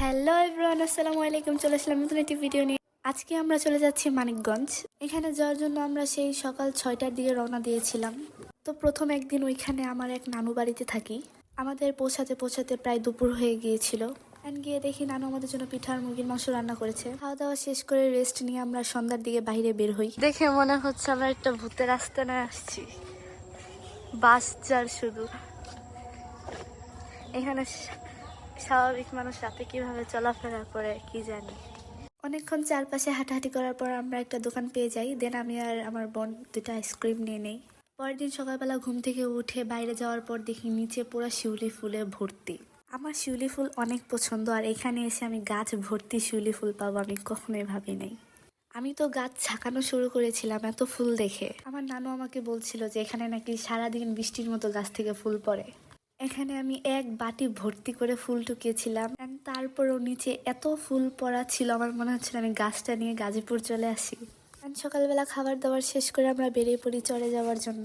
Hello everyone, আসসালামু আলাইকুম। চলে আসলাম নতুন একটি ভিডিও নিয়ে। আজকে আমরা চলে যাচ্ছি মানিকগঞ্জ। এখানে যাওয়ার জন্য আমরা সেই সকাল 6টার দিকে রওনা দিয়েছিলাম। তো প্রথম একদিন ওইখানে আমার এক নানু বাড়িতে থাকি। আমাদের পৌঁছাতে পৌঁছাতে প্রায় দুপুর হয়ে গিয়েছিল। গিয়ে দেখি নানু আমাদের জন্য পিঠা আর মুরগির মাংস রান্না করেছে। খাওয়া দাওয়া শেষ করে রেস্ট নিয়ে আমরা সন্ধ্যার দিকে বাইরে বের হই। দেখে মনে হচ্ছে আমরা একটা ভূতের আস্তানায় আসছি। বাস যার শুধু এখানে স্বাভাবিক মানুষ রাতে কিভাবে চলাফেরা করে কি জানি। অনেকক্ষণ চারপাশে হাঁটাহাঁটি করার পর আমরা একটা দোকান পেয়ে যাই। দেন আমি আর আমার বোন দুটা আইসক্রিম নিয়ে নেই। পরের দিন সকালবেলা ঘুম থেকে উঠে বাইরে যাওয়ার পর দেখি নিচে পুরো শিউলি ফুলে ভর্তি। আমার শিউলি ফুল অনেক পছন্দ, আর এখানে এসে আমি গাছ ভর্তি শিউলি ফুল পাবো আমি কখনোই ভাবি নাই। আমি তো গাছ ছাকানো শুরু করেছিলাম এত ফুল দেখে। আমার নানু আমাকে বলছিল যে এখানে নাকি সারাদিন বৃষ্টির মতো গাছ থেকে ফুল পড়ে। এখানে আমি এক বাটি ভর্তি করে ফুল টুকিয়েছিলাম। তারপরও নিচে এত ফুল পড়া ছিল, আমার মনে হচ্ছিল আমি গাছটা নিয়ে গাজীপুর চলে আসি। সকালবেলা খাবার দাবার শেষ করে আমরা বেরিয়ে পড়ি চরে যাওয়ার জন্য।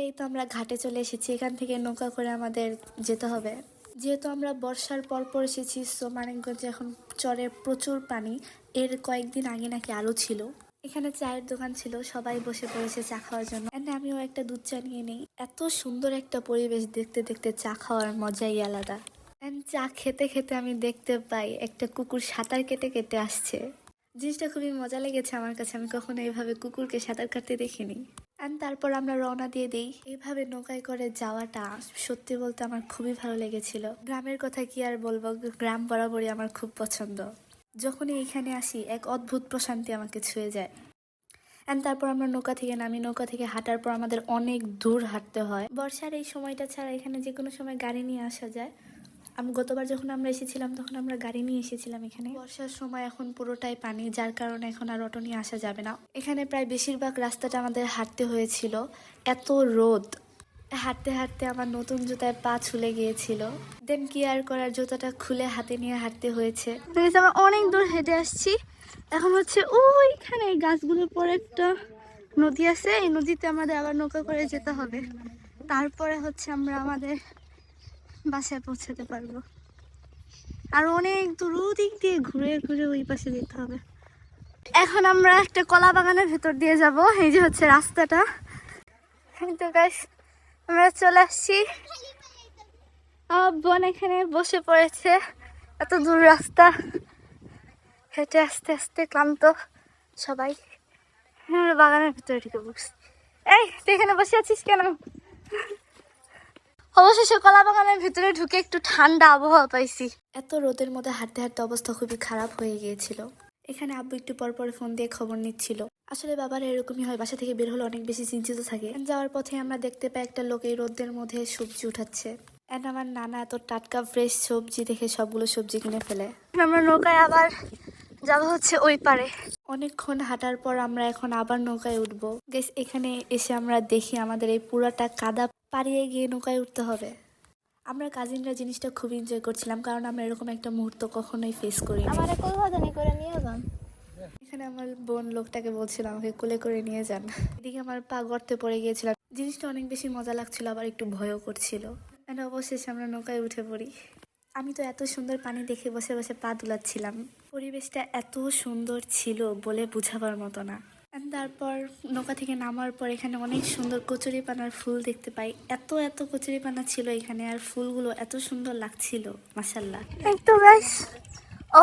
এই তো আমরা ঘাটে চলে এসেছি। এখান থেকে নৌকা করে আমাদের যেতে হবে। যেহেতু আমরা বর্ষার পর এসেছি, সো মানিকগঞ্জে এখন চরে প্রচুর পানি। এর কয়েকদিন আগে নাকি আরও ছিল। এখানে চায়ের দোকান ছিল, সবাই বসে পড়েছে চা খাওয়ার জন্য। আমিও একটা দুধ চা নিয়ে নেই। এত সুন্দর একটা পরিবেশ, দেখতে দেখতে চা খাওয়ার মজাই আলাদা। চা খেতে খেতে আমি দেখতে পাই একটা কুকুর সাঁতার কেটে কেটে আসছে। জিনিসটা খুবই মজা লেগেছে আমার কাছে। আমি কখনো এইভাবে কুকুরকে সাঁতার কাটতে দেখিনি। তারপর আমরা রওনা দিয়ে দিই। এইভাবে নৌকায় করে যাওয়াটা সত্যি বলতে আমার খুবই ভালো লেগেছিল। গ্রামের কথা কি আর বলবো, গ্রাম বরাবরই আমার খুব পছন্দ। যখনই এখানে আসি এক অদ্ভুত প্রশান্তি আমাকে ছুঁয়ে যায়। তারপর আমরা নৌকা থেকে নামি। নৌকা থেকে হাঁটার পর আমাদের অনেক দূর হাঁটতে হয়। বর্ষার এই সময়টা ছাড়া এখানে যে কোনো সময় গাড়ি নিয়ে আসা যায়। আমি গতবার যখন আমরা এসেছিলাম তখন আমরা গাড়ি নিয়ে এসেছিলাম। এখানে বর্ষার সময় এখন পুরোটাই পানি, যার কারণে এখন আর অটো নিয়ে আসা যাবে না। এখানে প্রায় বেশিরভাগ রাস্তাটা আমাদের হাঁটতে হয়েছিল, এত রোদ। হাঁটতে হাঁটতে আমার নতুন জুতায় পা ছুলে গিয়েছিল। দেন কি আর করার, জুতাটা খুলে হাতে নিয়ে হাঁটতে হয়েছে। আমরা অনেক দূর হেঁটে আসছি। এখন হচ্ছে ওইখানে গাছগুলোর পর একটা নদী আছে, এই নদীতে আমাদের আবার নৌকা করে যেতে হবে। তারপরে হচ্ছে আমরা আমাদের বাসায় পৌঁছাতে পারবো। আর অনেক দূর ওদিক দিয়ে ঘুরে ঘুরে ওই পাশে যেতে হবে। এখন আমরা একটা কলা বাগানের ভেতর দিয়ে যাব। এই যে হচ্ছে রাস্তাটা। তো গাইস আমরা চলে আসছি। বোন এখানে বসে পড়েছে। এত দূর রাস্তা হেঁটে আস্তে আস্তে ক্লান্ত সবাই। আমরা বাগানের ভিতরে ঢুকে বসছি। এই তুই এখানে বসে আছিস কেন? অবশেষে কলা বাগানের ভিতরে ঢুকে একটু ঠান্ডা আবহাওয়া পাইছি। এত রোদের মধ্যে হাঁটতে হাঁটতে অবস্থা খুবই খারাপ হয়ে গিয়েছিল। এখানে আব্বু একটু পর পর ফোন দিয়ে খবর নিচ্ছিল। আসলে বাবার এরকমই হয়, বাসা থেকে বের হলে অনেক বেশি চিন্তিত থাকে। যাওয়ার পথে আমরা দেখতে পাই একটা লোক এই রোদের মধ্যে সবজি উঠাচ্ছে। আমার নানা এত টাটকা ফ্রেশ সবজি দেখে সবগুলো সবজি কিনে ফেলে। আমরা নৌকায় আবার যাওয়া হচ্ছে ওই পারে। অনেকক্ষণ হাঁটার পর আমরা এখন আবার নৌকায় উঠবো। গেস এখানে এসে আমরা দেখি আমাদের এই পুরাটা কাদা পাড়িয়ে গিয়ে নৌকায় উঠতে হবে। আমরা কাজিনরা জিনিসটা খুব এনজয় করছিলাম, কারণ আমরা এরকম একটা মুহূর্ত কখনোই ফেস করি। এখানে আমার বোন লোকটাকে বলছিল আমাকে কোলে করে নিয়ে যান। এদিকে আমার পা গর্তে পড়ে গিয়েছিল। জিনিসটা অনেক বেশি মজা লাগছিল, আবার একটু ভয়ও করছিল। অবশেষে আমরা নৌকায় উঠে পড়ি। আমি তো এত সুন্দর পানি দেখে বসে বসে পা দুলাচ্ছিলাম। পরিবেশটা এত সুন্দর ছিল বলে বোঝাবার মতো না। তারপর নৌকা থেকে নামার পর এখানে অনেক সুন্দর কচুরিপানার ফুল দেখতে পাই। এত এত কচুরিপানা ছিল এখানে, আর ফুলগুলো এত সুন্দর লাগছিল, মাশাআল্লাহ। তো গাইস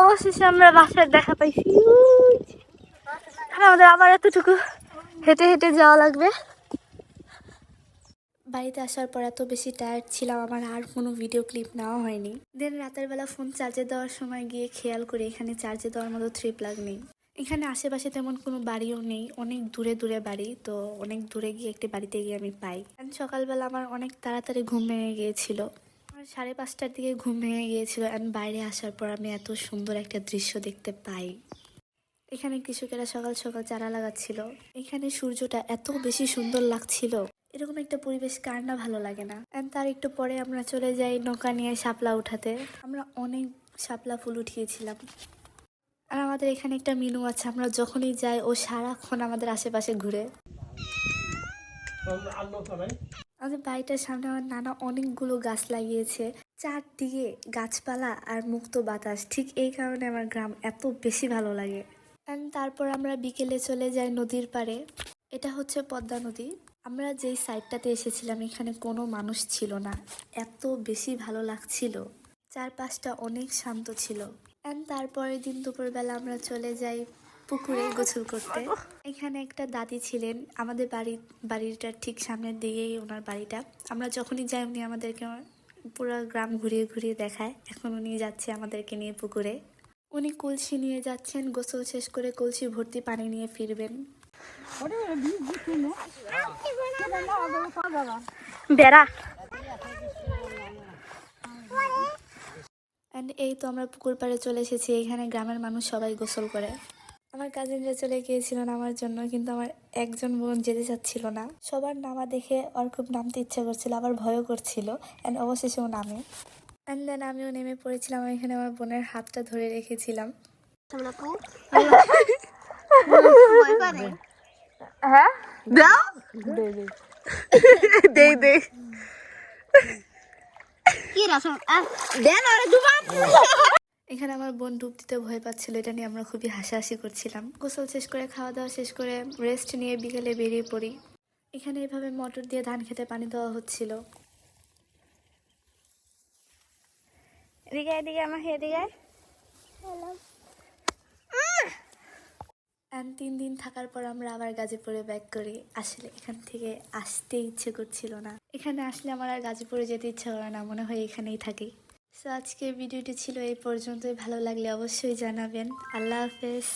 অবশেষে আমরা বাসার দেখা পাইছি। আমাদের আবার এতটুকু হেঁটে হেঁটে যাওয়া লাগবে। বাড়িতে আসার পর এত বেশি টায়ার্ড ছিলাম, আমার আর কোনো ভিডিও ক্লিপ নেওয়া হয়নি। দেন রাতের বেলা ফোন চার্জে দেওয়ার সময় গিয়ে খেয়াল করি এখানে চার্জে দেওয়ার মতো 3 প্লাগ নেই। এখানে আশেপাশে তেমন কোনো বাড়িও নেই, অনেক দূরে দূরে বাড়ি। তো অনেক দূরে গিয়ে একটি বাড়িতে গিয়ে আমি পাই। সকালবেলা আমার অনেক তাড়াতাড়ি ঘুম ভেঙে গিয়েছিল। আমার 5:30টার দিকে ঘুম ভেঙে গিয়েছিল। বাইরে আসার পর আমি এত সুন্দর একটা দৃশ্য দেখতে পাই। এখানে কৃষকেরা সকাল সকাল চারা লাগাচ্ছিল। এখানে সূর্যটা এত বেশি সুন্দর লাগছিল। এরকম একটা পরিবেশ কার না ভালো লাগে না। তার একটু পরে আমরা চলে যাই নৌকা নিয়ে শাপলা উঠাতে। আমরা অনেক শাপলা ফুল উঠিয়েছিলাম। আর আমাদের এখানে একটা মিনু আছে, আমরা যখনই যাই ও সারাক্ষণ আমাদের আশেপাশে ঘুরে। আমাদের বাড়িটার সামনে আমার নানা অনেকগুলো গাছ লাগিয়েছে। চারদিকে গাছপালা আর মুক্ত বাতাস, ঠিক এই কারণে আমার গ্রাম এত বেশি ভালো লাগে। অ্যান্ড তারপর আমরা বিকেলে চলে যাই নদীর পাড়ে। এটা হচ্ছে পদ্মা নদী। আমরা যেই সাইডটাতে এসেছিলাম এখানে কোনো মানুষ ছিল না, এত বেশি ভালো লাগছিল, চারপাশটা অনেক শান্ত ছিল। অ্যান্ড তারপরের দিন দুপুরবেলা আমরা চলে যাই পুকুরে গোসল করতে। এখানে একটা দাদি ছিলেন, আমাদের বাড়িটার ঠিক সামনের দিকেই ওনার বাড়িটা। আমরা যখনই যাই উনি আমাদেরকে পুরো গ্রাম ঘুরিয়ে ঘুরিয়ে দেখায়। এখন উনি যাচ্ছে আমাদেরকে নিয়ে পুকুরে। উনি কলসি নিয়ে যাচ্ছেন, গোসল শেষ করে কলসি ভর্তি পানি নিয়ে ফিরবেন। বেড়া। অ্যান্ড এই তো আমরা পুকুর পাড়ে চলে এসেছি। এখানে গ্রামের মানুষ সবাই গোসল করে। আমার কাজিনরা চলে গিয়েছিলেন আমার জন্য, কিন্তু আমার একজন বোন যেতে চাচ্ছিল না। সবার নামা দেখে ওর খুব নামতে ইচ্ছা করছিল, আবার ভয়ও করছিল। অ্যান্ড অবশেষে ও নামে। অ্যান্ড দেন আমিও নেমে পড়েছিলাম। এখানে আমার বোনের হাতটা ধরে রেখেছিলাম। হ্যাঁ দাও দে দে এখানে আমার বোন ডুব দিতে ভয় পাচ্ছিল, এটা নিয়ে আমরা খুবই হাসাহাসি করছিলাম। গোসল শেষ করে খাওয়া দাওয়া শেষ করে রেস্ট নিয়ে বিকেলে বেরিয়ে পড়ি। এখানে এভাবে মোটর দিয়ে ধান খেতে পানি দেওয়া হচ্ছিল। এদিকে এদিকে আমাকে এদিকে। অ্যান্ড 3 দিন থাকার পর আমরা আবার গাজীপুরে ব্যাক করি। আসলে এখান থেকে আসতে ইচ্ছে করছিল না। এখানে আসলে আমার আর গাজীপুরে যেতে ইচ্ছে করে না, মনে হয় এখানেই থাকি। সো আজকের ভিডিওটি ছিল এই পর্যন্তই। ভালো লাগলে অবশ্যই জানাবেন। আল্লাহ হাফেজ।